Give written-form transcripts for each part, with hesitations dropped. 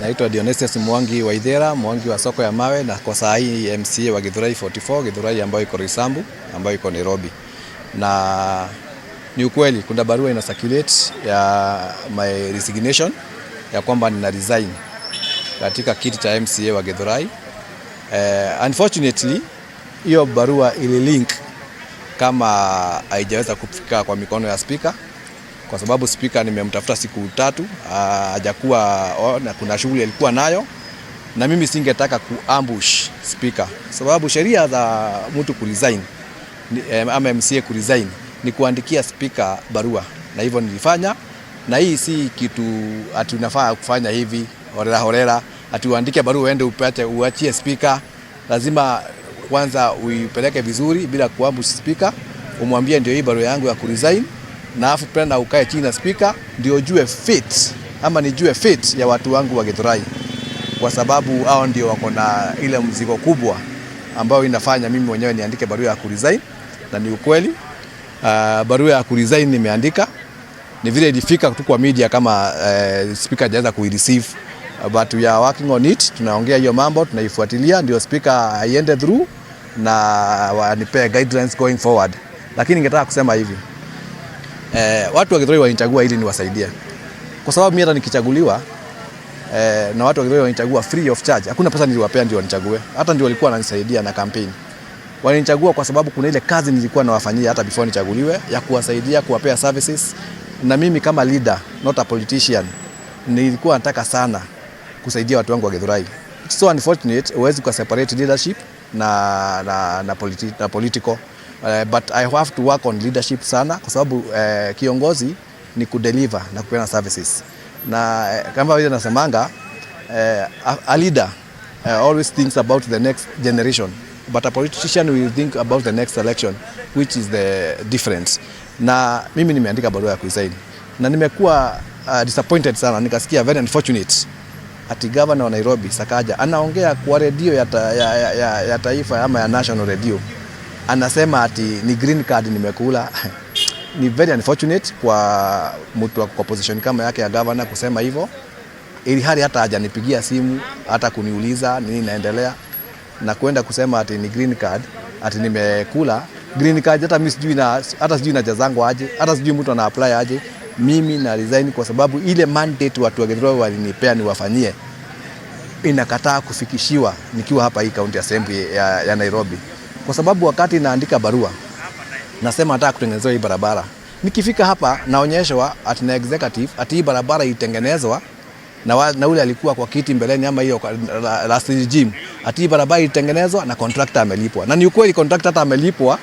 Naitwa Dionysius Mwangi wa Idhera, Mwangi wa soko ya mawe, na kwa saa hii MCA wa GITHURAI 44, GITHURAI ambayo iko ROYSAMBU, ambayo iko Nairobi. Na ni ukweli kuna barua ina circulate ya my resignation ya kwamba nina resign katika kiti cha MCA wa GITHURAI. Unfortunately hiyo barua ili link kama haijaweza kufika kwa mikono ya speaker, kwa sababu speaker nimemtafuta siku 3 hajakuwa, na kuna shughuli alikuwa nayo, na mimi singetaka kuambush speaker, sababu sheria za mtu kuresign ama MCA kuresign ni kuandikia speaker barua, na hivyo nilifanya. Na hii si kitu atunafaa kufanya hivi holela, atuandike barua uende upate uachie speaker. Lazima kwanza uipeleke vizuri bila kuambush speaker, umwambie ndio hii barua yangu ya kuresign, na afu penda ukae chini na speaker ndio jue fit ama nijue fit ya watu wangu wa GITHURAI, kwa sababu hao ndio wako na ile mzigo kubwa ambao inafanya mimi mwenyewe niandike barua ya kuresign. Na ni ukweli barua ya kuresign nimeandika, ni vile ilifika tu kwa media kama speaker hajaanza kuireceive, but we are working on it. Tunaongea hiyo mambo, tunaifuatilia ndio speaker aiende through na wanipe guidelines going forward. Lakini ningetaka kusema hivi, watu wa GITHURAI wanichagua ili niwasaidie, kwa sababu mimi hata nikichaguliwa na watu wa GITHURAI wanichagua free of charge, hakuna pesa niliwapea ndio wanichague, hata ndio walikuwa wananisaidia na campaign. Wanichagua kwa sababu kuna ile kazi nilikuwa nawafanyia hata before nichaguliwe ya kuwasaidia, kuwapea services. Na mimi kama leader, not a politician, nilikuwa nataka sana kusaidia watu wangu wa GITHURAI. It's so unfortunate huwezi ku separate leadership na political, but I have to work on leadership sana, kwa sababu kiongozi ni kudeliver na kupeana services. Na kama vile nasemanga, a leader always thinks about the next generation, but a politician will think about the next election, which is the difference. Na mimi nimeandika barua ya kuresign, na nimekuwa disappointed sana. Nikasikia very unfortunate ati governor wa Nairobi Sakaja anaongea kwa radio ya taifa ama ya national radio, anasema ati ni green card nimekula. Ni very unfortunate kwa mtu kwa position kama yake ya governor kusema hivyo, ili hali hata hajanipigia simu hata kuniuliza nini inaendelea, na kwenda kusema ati ni green card, ati nimekula green card. Hata mimi sijui na jazangu aje, hata sijui mtu ana apply aje. Mimi na resign kwa sababu ile mandate watu wa GITHURAI walinipea niwafanyie inakataa kufikishiwa nikiwa hapa hii county assembly ya Nairobi. Kwa sababu wakati naandika barua nasema nataka kutengenezwa hii barabara, nikifika hapa naonyeshwa ati na executive ati hii barabara itengenezwa na ule alikuwa kwa kiti mbeleni ama hiyo last regime, ati hii barabara itengenezwa na contractor amelipwa. Na ni ukweli contractor hata amelipwa,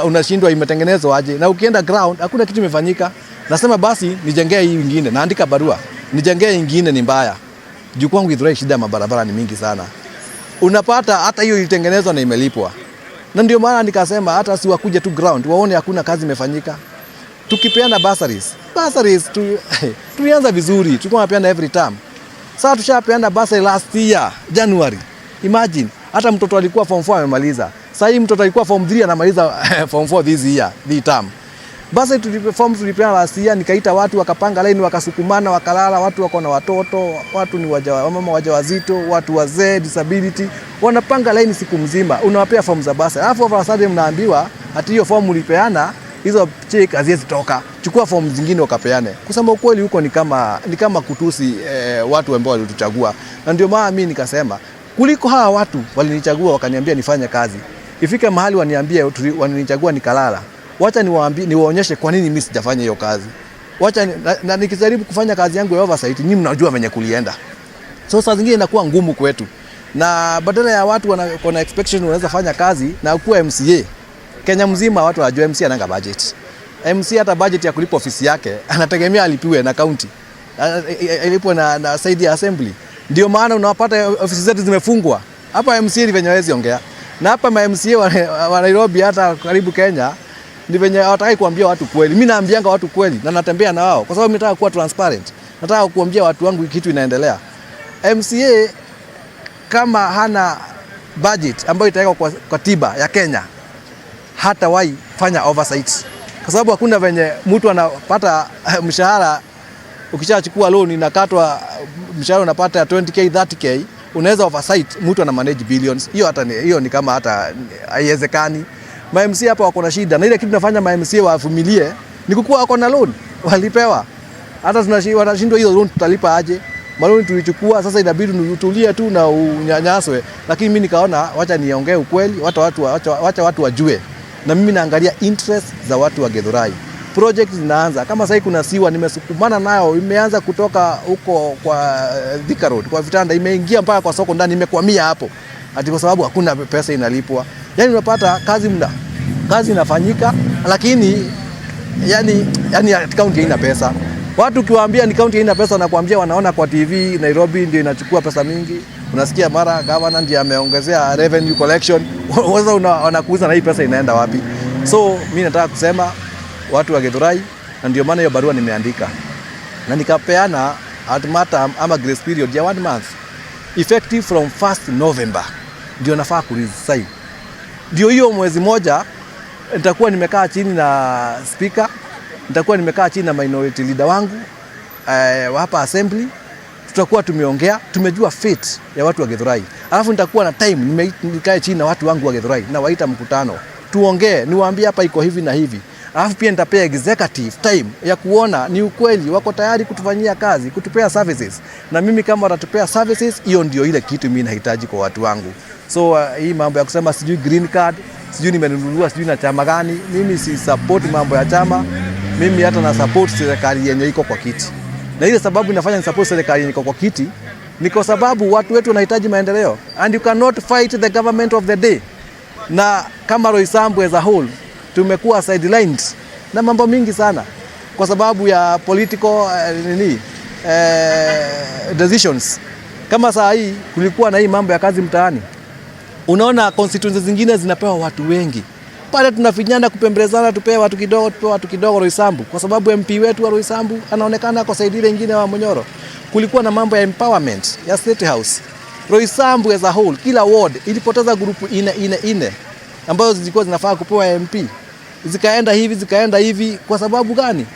unashindwa imetengenezwa aje, na ukienda ground hakuna kitu imefanyika. Nasema basi nijengee hii nyingine, naandika barua nijengee nyingine, ni mbaya. Juu kwangu GITHURAI shida ya mabarabara ni mingi sana. Unapata hata hiyo ilitengenezwa na imelipwa. Na ndio maana nikasema hata si wakuje tu ground waone hakuna kazi imefanyika. Tukipeana bursaries tulianza vizuri, tulikuwa tunapeana every term. Sasa tushapeana bursary last year January. Imagine hata mtoto alikuwa form 4 amemaliza. Sasa hii mtoto alikuwa form 3 anamaliza form 4 this year, the term. Basi tulipeana last year, nikaita watu wakapanga line, wakasukumana, wakalala. Watu wako na watoto, watu ni mama wajawazito, watu wazee, disability, wanapanga line siku mzima, unawapea form za basi. Alafu over a sudden mnaambiwa ati hiyo form ulipeana, hizo check haziwezi toka, chukua form zingine ukapeane. Kusema ukweli huko ni kama kutusi watu ambao walituchagua. Na ndio maana mimi nikasema kuliko hawa watu walinichagua wakaniambia nifanye kazi, ifike mahali waniambie walinichagua nikalala, wacha niwaonyeshe kwa nini mimi sijafanya hiyo kazi. Wacha na nikijaribu kufanya kazi yangu ya oversight, nyinyi mnajua venye kulienda. So saa zingine inakuwa ngumu kwetu, na badala ya watu wana expectation wanaweza fanya kazi na kuwa MCA Kenya mzima, watu wanajua MCA ananga budget. MCA hata budget ya kulipa ofisi yake anategemea alipiwe na county, ilipwe na side ya assembly. Ndio maana unapata ofisi zetu zimefungwa. Hapa MCA ni venye hawezi ongea, na hapa ma MCA wa Nairobi hata karibu Kenya ni venye hawataki kuambia watu kweli. Mimi naambianga watu kweli na natembea na wao kwa sababu nataka kuwa transparent. Nataka kuambia watu wangu kitu inaendelea. MCA kama hana budget ambayo itawekwa kwa katiba ya Kenya, hata wai fanya oversight, kwa sababu hakuna venye mtu anapata mshahara ukishachukua loan inakatwa mshahara unapata ya 20k 30k, unaweza oversight mtu ana manage billions. Hiyo ni kama hata haiwezekani. Ma MCA hapa wako na shida, na ile kitu tunafanya ma MCA wavumilie ni kukua wako na loan walipewa. Hata wanashindwa hiyo loan tutalipa aje? Maloni tulichukua, sasa inabidi utulie tu na unyanyaswe. Lakini mimi nikaona wacha niongee ukweli, wacha watu wajue. Na mimi naangalia interest za watu wa GITHURAI. Project zinaanza. Kama sasa kuna siwa nimesukumana nayo, imeanza kutoka huko kwa Thika Road, kwa vitanda imeingia mpaka kwa soko ndani, imekwamia hapo. Ati kwa sababu hakuna pesa inalipwa. Yaani unapata kazi inafanyika, lakini yani county haina pesa. Watu ukiwaambia ni county haina pesa, wanakuambia wanaona kwa TV Nairobi ndio inachukua pesa mingi. Unasikia mara governor ndiye ameongezea revenue collection. Sasa wanakuuliza na hii pesa inaenda wapi? So mimi nataka kusema watu wa GITHURAI, na ndio maana hiyo barua nimeandika. Na nikapeana ultimatum ama grace period ya 1 month. Effective from 1st November. Ndio nafaa kuresign. Ndio hiyo mwezi moja nitakuwa nimekaa chini na speaker, nitakuwa nimekaa chini na minority leader wangu hapa assembly, tutakuwa tumeongea, tumejua fate ya watu wa GITHURAI. Alafu nitakuwa na time nikae chini na watu wangu wa GITHURAI na waita mkutano. Tuongee, niwaambie hapa iko hivi na hivi. Alafu pia nitapea executive time ya kuona ni ukweli wako tayari kutufanyia kazi, kutupea services. Na mimi kama watatupea services, hiyo ndio ile kitu mimi nahitaji kwa watu wangu. So hii mambo ya kusema sijui green card, sijui nimenunuliwa sijui na chama gani, mimi si support mambo ya chama. Mimi hata na support serikali yenye iko kwa kiti. Na ile sababu inafanya ni support serikali yenye iko kwa kiti ni kwa sababu watu wetu wanahitaji maendeleo, and you cannot fight the government of the day. Na kama ROYSAMBU as a whole tumekuwa sidelined na mambo mingi sana kwa sababu ya political decisions. Kama saa hii kulikuwa na hii mambo ya kazi mtaani, unaona constituencies zingine zinapewa watu wengi. Pale tunafinyana kupembelezana, tupewe watu kidogo ROYSAMBU, kwa sababu MP wetu wa ROYSAMBU anaonekana kwa saidi nyingine wa Munyoro. Kulikuwa na mambo ya empowerment ya State House. ROYSAMBU as a whole, kila ward ilipoteza grupu ine ambazo zilikuwa zinafaa kupewa MP. Zikaenda hivi kwa sababu gani?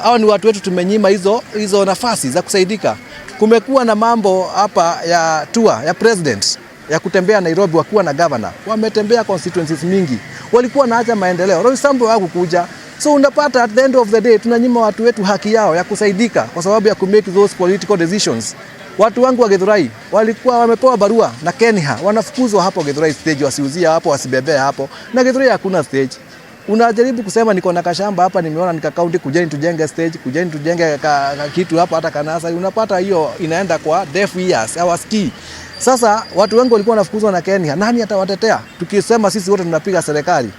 Hao ni watu wetu tumenyima hizo nafasi za kusaidika. Kumekuwa na mambo hapa ya tour ya president ya kutembea Nairobi wakiwa na governor. Wametembea constituencies mingi. Walikuwa naacha maendeleo. ROYSAMBU hawakukuja. So unapata at the end of the day tunanyima watu wetu haki yao ya kusaidika kwa sababu ya make those political decisions. Watu wangu wa GITHURAI walikuwa wamepewa barua na Kenya, wanafukuzwa hapo GITHURAI stage, wasiuzia hapo, wasibebee hapo. Na GITHURAI hakuna stage. Unajaribu kusema niko na kashamba hapa, nimeona nika county, kujeni tujenge stage, kujeni tujenge kitu hapa hata kanasa. Unapata hiyo inaenda kwa deaf ears, hawasikii. Sasa watu wengi walikuwa wanafukuzwa na Kenya. Nani atawatetea? Tukisema sisi wote tunapiga serikali,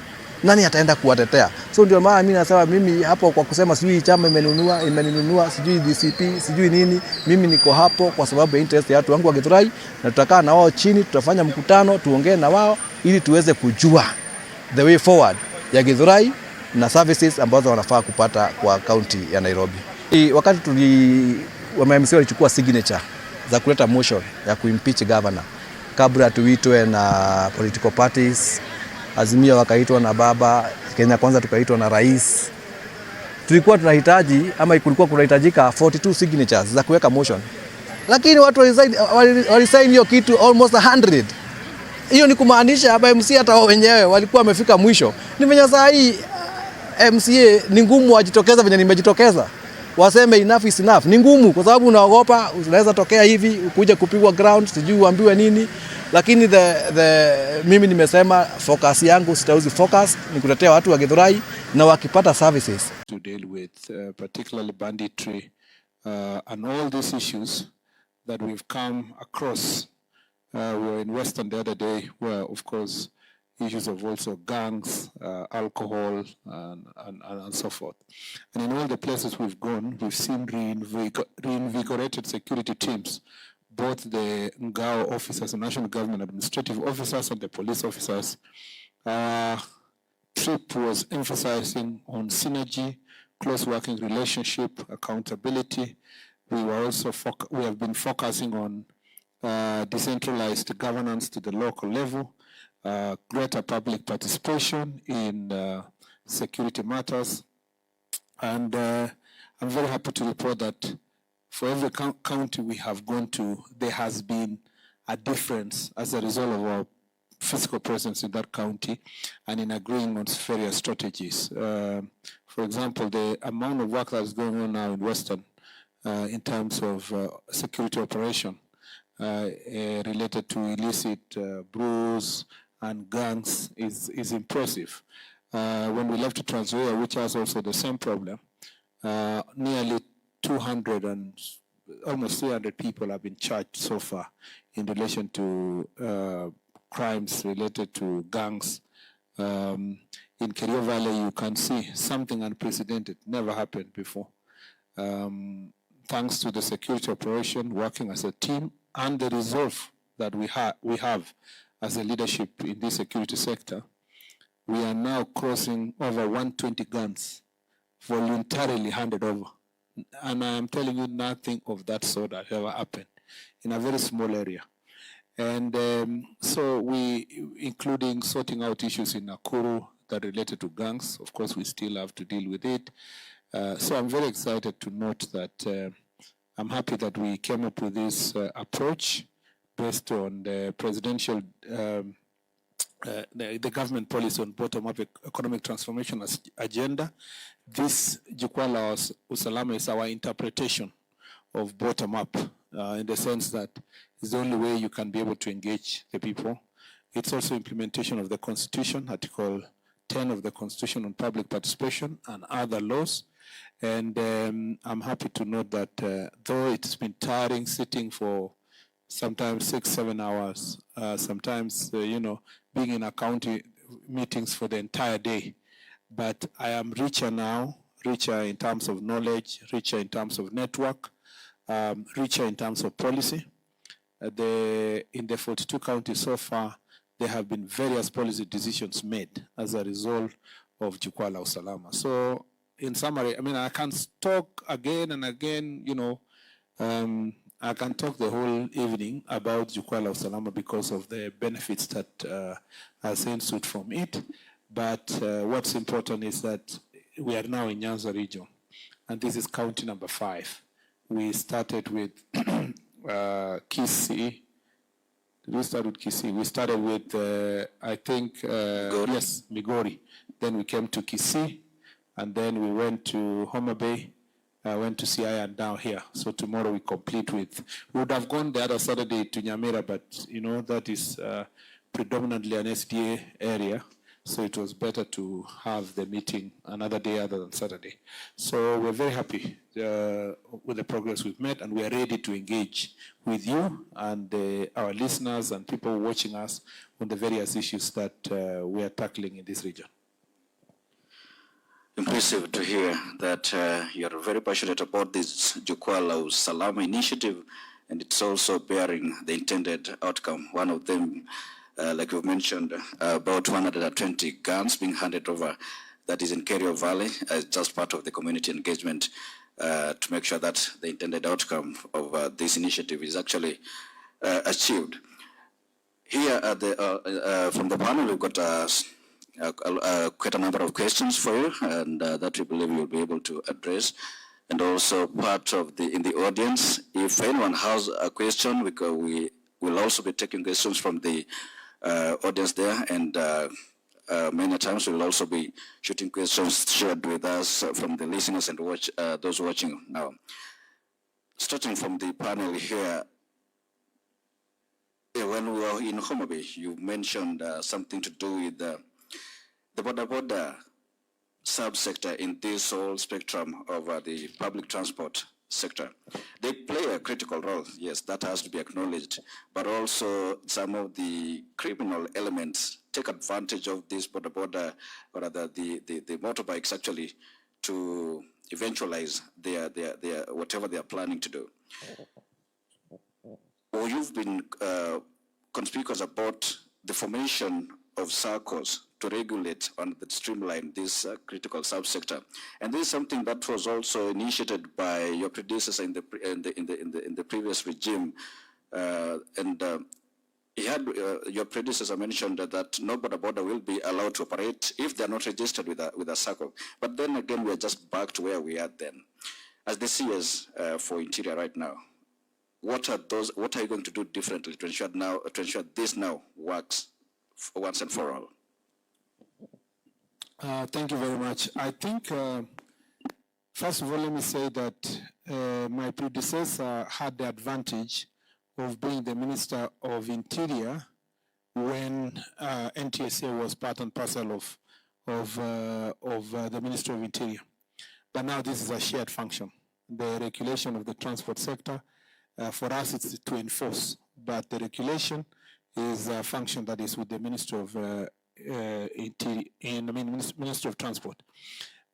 nani ataenda kuwatetea? So ndio maana mimi nasema, mimi hapo kwa kusema sijui chama imeninunua, sijui DCP, sijui nini, mimi niko hapo kwa sababu ya interest ya watu wangu wa GITHURAI, na tutakaa na wao chini, tutafanya mkutano, tuongee na wao ili tuweze kujua the way forward ya GITHURAI na services ambazo wanafaa kupata kwa county ya Nairobi. Wakati MCA walichukua signature za kuleta motion ya kuimpeach governor, kabla tuitwe na political parties, Azimio wakaitwa na baba, Kenya Kwanza tukaitwa na rais. Tulikuwa tunahitaji ama kulikuwa kunahitajika 42 signatures za kuweka motion. Lakini watu walisign hiyo kitu almost 100. Hiyo ni kumaanisha hapa MCA hata wao wenyewe walikuwa wamefika mwisho. Ni venye saa hii MCA ni ngumu wajitokeza venye nimejitokeza. Waseme enough is enough. Ni ngumu kwa sababu unaogopa unaweza tokea hivi kuja kupigwa ground, sijui uambiwe nini. Lakini mimi nimesema focus yangu sitauzi focus ni kutetea watu wa GITHURAI na wakipata services to deal with particularly banditry and all these issues that we've come across. We were in Western the other day where of course issues of also gangs, alcohol and so forth. And in all the places we've gone, we've seen reinvigorated security teams, both the Ngao officers, the National Government Administrative officers and the police officers. Trip was emphasizing on synergy, close working relationship, accountability. We have been focusing on decentralized governance to the local level, greater public participation in security matters. And I'm very happy to report that for every county we have gone to, there has been a difference as a result of our physical presence in that county and in agreeing on various strategies. For example, the amount of work that is going on now in Western in terms of security operation related to illicit brews and gangs is impressive. When we left to Trans Nzoia, which has also the same problem, nearly 200 and almost 300 people have been charged so far in relation to crimes related to gangs. In Kerio Valley, you can see something unprecedented, never happened before. Thanks to the security operation, working as a team, and the resolve that we have as a leadership in this security sector, we are now crossing over 120 guns voluntarily handed over. And I am telling you, nothing of that sort has ever happened in a very small area. And so we, including sorting out issues in Nakuru that related to gangs, of course we still have to deal with it. So I'm very excited to note that I'm happy that we came up with this approach based on the presidential, the government policy on bottom-up economic transformation agenda. This Jukwaa la Usalama is our interpretation of bottom-up in the sense that it's the only way you can be able to engage the people. It's also implementation of the Constitution, Article 10 of the Constitution on public participation and other laws. And I'm happy to note that though it's been tiring sitting for sometimes 6-7 hours, sometimes, being in a county meetings for the entire day, but I am richer now, richer in terms of knowledge, richer in terms of network, richer in terms of policy. In the 42 counties so far, there have been various policy decisions made as a result of Jukwaa la Usalama. So in summary, I mean, I can talk again and again, I can talk the whole evening about Jukwaa la Usalama because of the benefits that are ensued from it. But what's important is that we are now in Nyanza region, and this is county number 5. We started with Kisii. Did we start with Kisii? We started with, I think, yes, Migori. Then we came to Kisii, and then we went to Homa Bay, went to CI, and down here. So tomorrow we complete with, we would have gone the other Saturday to Nyamira, but that is predominantly an SDA area. So it was better to have the meeting another day other than Saturday. So we're very happy with the progress we've made, and we are ready to engage with you and our listeners and people watching us on the various issues that we are tackling in this region. Impressive to hear that you're very passionate about this Jukwaa la Usalama initiative, and it's also bearing the intended outcome. One of them, like you mentioned, about 120 guns being handed over. That is in Kerio Valley, as just part of the community engagement to make sure that the intended outcome of this initiative is actually achieved. Here from the panel, we've got quite a number of questions for you, and that we believe you'll be able to address. And also part of in the audience, if anyone has a question, we will also be taking questions from the audience there, and many times we'll also be shooting questions shared with us from the listeners and those watching now. Starting from the panel here, when we were in Homa Bay, you mentioned something to do with the Boda subsector in this whole spectrum of the public transport sector. They play a critical role, yes, that has to be acknowledged, but also some of the criminal elements take advantage of this Boda, or rather the motorbikes actually, to eventualize their whatever they are planning to do. Or you've been conspicuous about the formation of circles to regulate and streamline this critical subsector, and this is something that was also initiated by your predecessor in the previous regime, he had your predecessor mentioned that no border will be allowed to operate if they are not registered with a circle. But then again, we are just back to where we are then. As the CS for Interior right now, what are you going to do differently to ensure this now works once and for all? Thank you very much. I think, first of all, let me say that my predecessor had the advantage of being the Minister of Interior when NTSA was part and parcel of the Ministry of Interior. But now this is a shared function. The regulation of the transport sector, for us it's to enforce, but the regulation is a function that is with the Ministry of Ministry of Transport.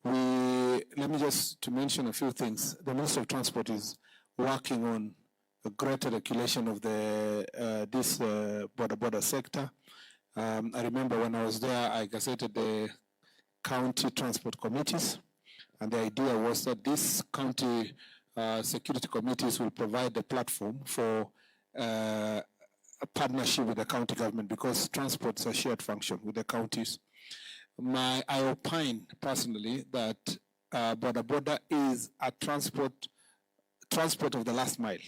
Let me just to mention a few things. The Ministry of Transport is working on a greater regulation of the this border sector. I remember when I was there, I gazetted the county transport committees, and the idea was that these county security committees will provide a platform for a partnership with the county government, because transport is a shared function with the counties. I opine personally that Boda is a transport of the last mile.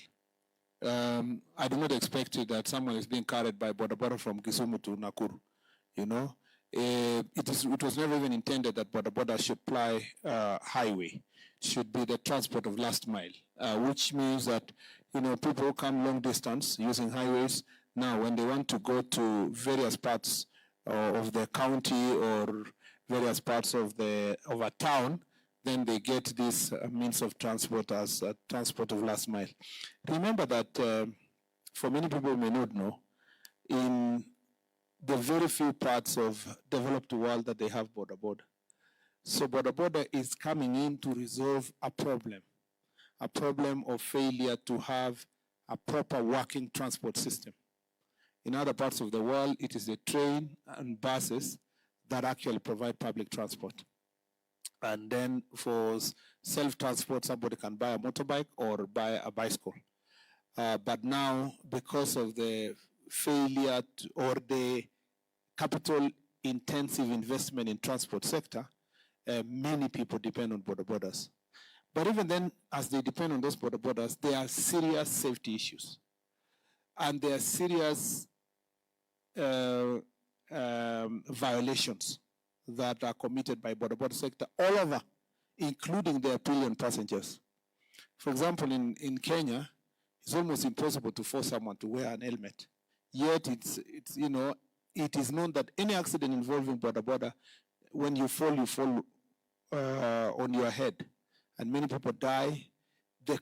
I do not expect it that someone is being carried by Boda from Kisumu to Nakuru. You know, it was never even intended that Boda should ply highway. It should be the transport of last mile, which means that, you know, people who come long distance using highways, now when they want to go to various parts of the county or various parts of a town, then they get this means of transport as a transport of last mile. Remember that for many people who may not know, in the very few parts of developed world that they have border. So border is coming in to resolve a problem of failure to have a proper working transport system. In other parts of the world, it is the train and buses that actually provide public transport. And then for self-transport, somebody can buy a motorbike or buy a bicycle. But now, because of the failure or the capital-intensive investment in transport sector, many people depend on borders. But even then, as they depend on those borders, there are serious safety issues. And there are serious violations that are committed by border sector all over, including their pillion passengers. For example, in Kenya, it's almost impossible to force someone to wear an helmet. Yet it's you know, it is known that any accident involving border, when you fall on your head, and many people die. The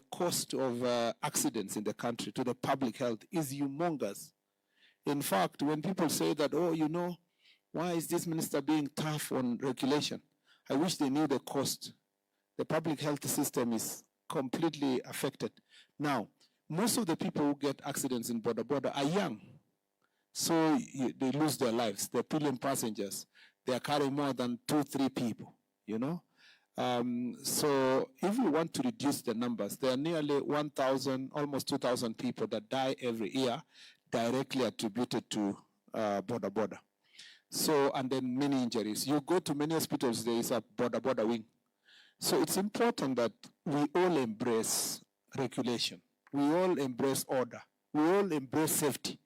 cost of accidents in the country to the public health is humongous. In fact, when people say that, oh, you know, why is this minister being tough on regulation? I wish they knew the cost. The public health system is completely affected. Now, most of the people who get accidents in border are young. So they lose their lives. They're pillion passengers. They are carrying more than 2-3 people, you know? So if we want to reduce the numbers, there are nearly 1,000, almost 2,000 people that die every year directly attributed to border. So, and then many injuries. You go to many hospitals, there is a border wing. So it's important that we all embrace regulation. We all embrace order. We all embrace safety.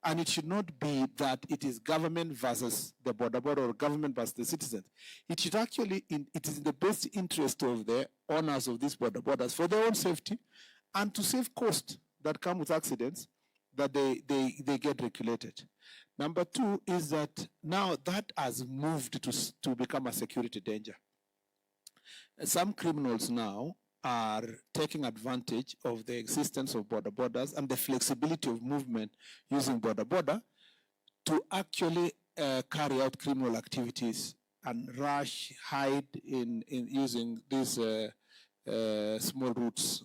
And it should not be that it is government versus the border or government versus the citizens. It should actually, it is in the best interest of the owners of these borders for their own safety and to save costs that come with accidents, that they get regulated. Number two is that now that has moved to become a security danger. Some criminals now are taking advantage of the existence of borders and the flexibility of movement using border to actually carry out criminal activities and hide in using these small routes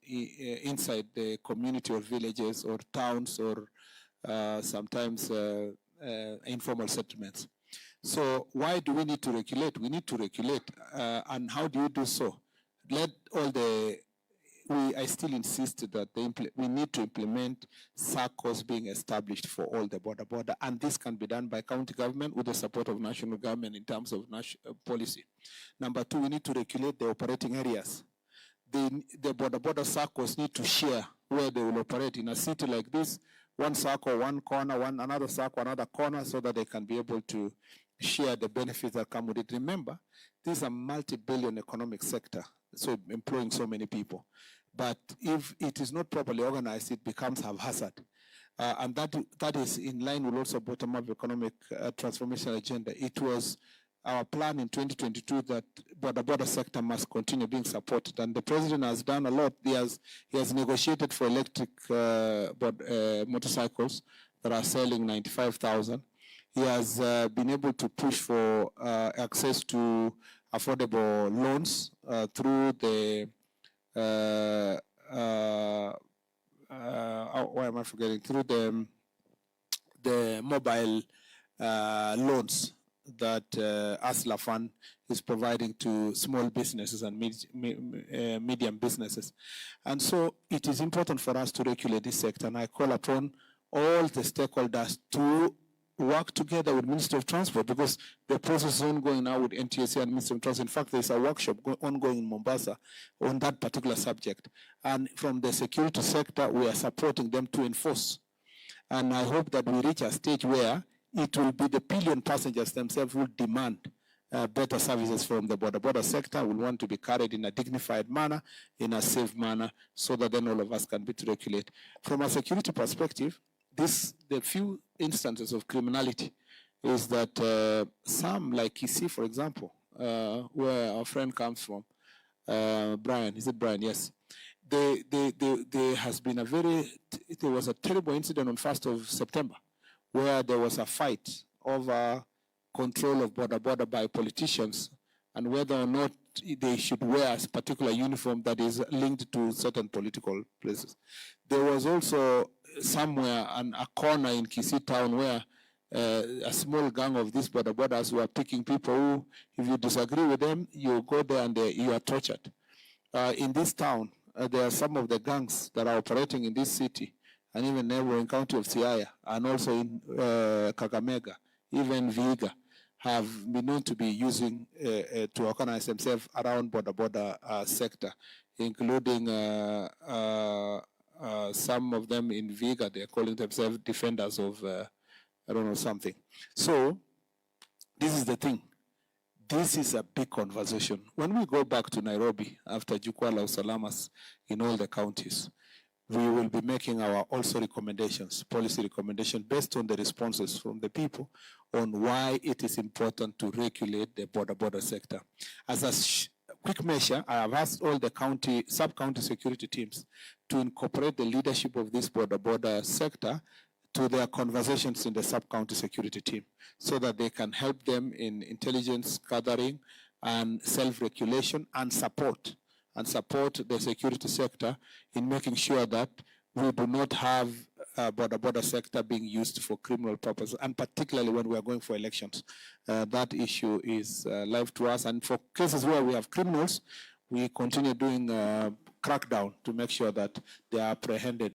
inside the community or villages or towns or sometimes informal settlements. So why do we need to regulate? We need to regulate. And how do you do so? We I still insist that we need to implement circles being established for all the border, and this can be done by county government with the support of national government in terms of policy. Number two, we need to regulate the operating areas. The border circles need to share where they will operate. In a city like this, one circle, one corner, another circle, another corner, so that they can be able to share the benefits that come with it. Remember, this is a multi-billion economic sector, so employing so many people. But if it is not properly organized, it becomes haphazard. And that is in line with also bottom-up economic transformation agenda. It was our plan in 2022 that border sector must continue being supported, and the president has done a lot. He has negotiated for electric motorcycles that are selling 95,000. He has been able to push for access to affordable loans through the why am I forgetting? Through the mobile loans that ASLA Fund is providing to small businesses and medium businesses. And so it is important for us to regulate this sector, and I call upon all the stakeholders to work together with Ministry of Transport, because the process is ongoing now with NTSA and Ministry of Transport. In fact, there's a workshop ongoing in Mombasa on that particular subject. And from the security sector, we are supporting them to enforce. And I hope that we reach a stage where it will be the pillion passengers themselves who demand better services from the border sector. We want to be carried in a dignified manner, in a safe manner, so that then all of us can be to regulate. From a security perspective, the few instances of criminality is that some, like Kisii, for example, where our friend comes from, Brian, is it Brian? Yes. There has been there was a terrible incident on 1st of September, where there was a fight over control of border by politicians and whether or not they should wear a particular uniform that is linked to certain political places. There was also somewhere a corner in Kisii town where a small gang of these borders were picking people who, if you disagree with them, you go there and you are tortured. In this town, there are some of the gangs that are operating in this city, and even neighboring county of Siaya, and also in Kakamega, even Vihiga, have been known to be using to organize themselves around border sector, including some of them in Vihiga. They're calling themselves defenders of, I don't know, something. So this is the thing. This is a big conversation. When we go back to Nairobi after Jala Salamas in all the counties, we will be making our also recommendations, policy recommendations, based on the responses from the people on why it is important to regulate the border sector. As a quick measure, I have asked all the sub-county security teams to incorporate the leadership of this border sector to their conversations in the sub-county security team, so that they can help them in intelligence gathering and self-regulation and support the security sector in making sure that we do not have border sector being used for criminal purposes, and particularly when we are going for elections. That issue is live to us, and for cases where we have criminals, we continue doing crackdown to make sure that they are apprehended.